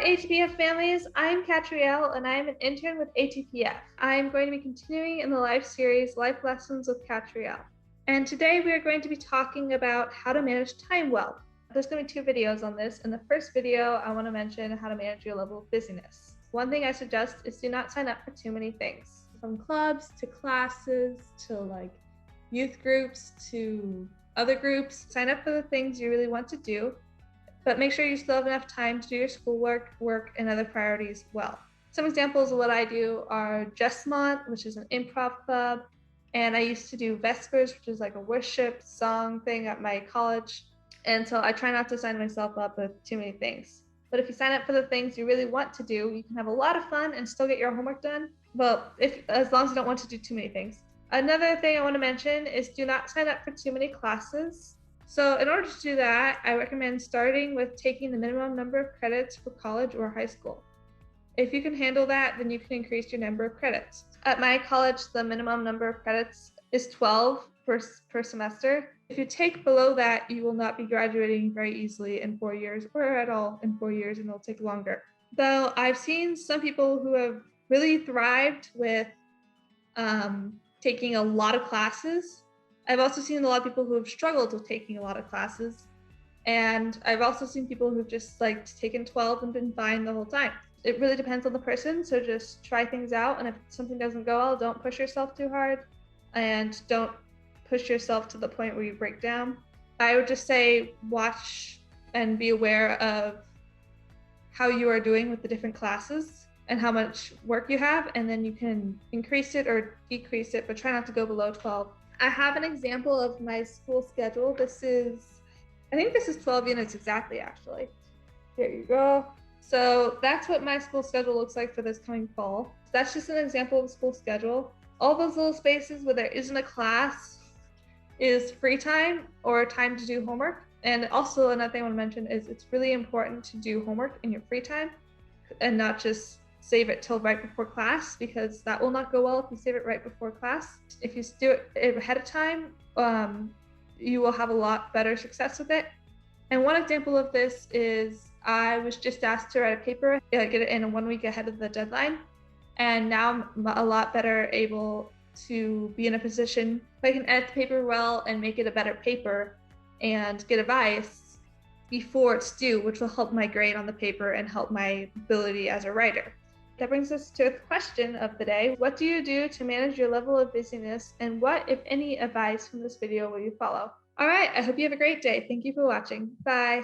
ATPF families, I'm Katriel and I am an intern with ATPF. I'm going to be continuing in the life series, Life Lessons with Katriel. And today we are going to be talking about how to manage time well. There's going to be 2 videos on this. In the first video, I want to mention how to manage your level of busyness. One thing I suggest is do not sign up for too many things. From clubs to classes to youth groups to other groups. Sign up for the things you really want to do, but make sure you still have enough time to do your schoolwork, work, and other priorities well. Some examples of what I do are Jesmont, which is an improv club, and I used to do Vespers, which is like a worship song thing at my college. And so I try not to sign myself up with too many things. But if you sign up for the things you really want to do, you can have a lot of fun and still get your homework done. Well, as long as you don't want to do too many things. Another thing I want to mention is do not sign up for too many classes. So in order to do that, I recommend starting with taking the minimum number of credits for college or high school. If you can handle that, then you can increase your number of credits. At my college, the minimum number of credits is 12 per semester. If you take below that, you will not be graduating very easily in 4 years or at all in 4 years, and it'll take longer. Though I've seen some people who have really thrived with taking a lot of classes. I've also seen a lot of people who have struggled with taking a lot of classes. And I've also seen people who've just taken 12 and been fine the whole time. It really depends on the person. So just try things out. And if something doesn't go well, don't push yourself too hard and don't push yourself to the point where you break down. I would just say watch and be aware of how you are doing with the different classes and how much work you have. And then you can increase it or decrease it, but try not to go below 12. I have an example of my school schedule. I think this is 12 units exactly, actually. Here you go. So that's what my school schedule looks like for this coming fall. So that's just an example of the school schedule. All those little spaces where there isn't a class is free time or time to do homework. And also another thing I want to mention is it's really important to do homework in your free time and not just save it till right before class, because that will not go well if you save it right before class. If you do it ahead of time, you will have a lot better success with it. And one example of this is I was just asked to write a paper, get it in 1 week ahead of the deadline. And now I'm a lot better able to be in a position where I can edit the paper well and make it a better paper and get advice before it's due, which will help my grade on the paper and help my ability as a writer. That brings us to the question of the day. What do you do to manage your level of busyness, and what, if any, advice from this video will you follow? All right, I hope you have a great day. Thank you for watching. Bye.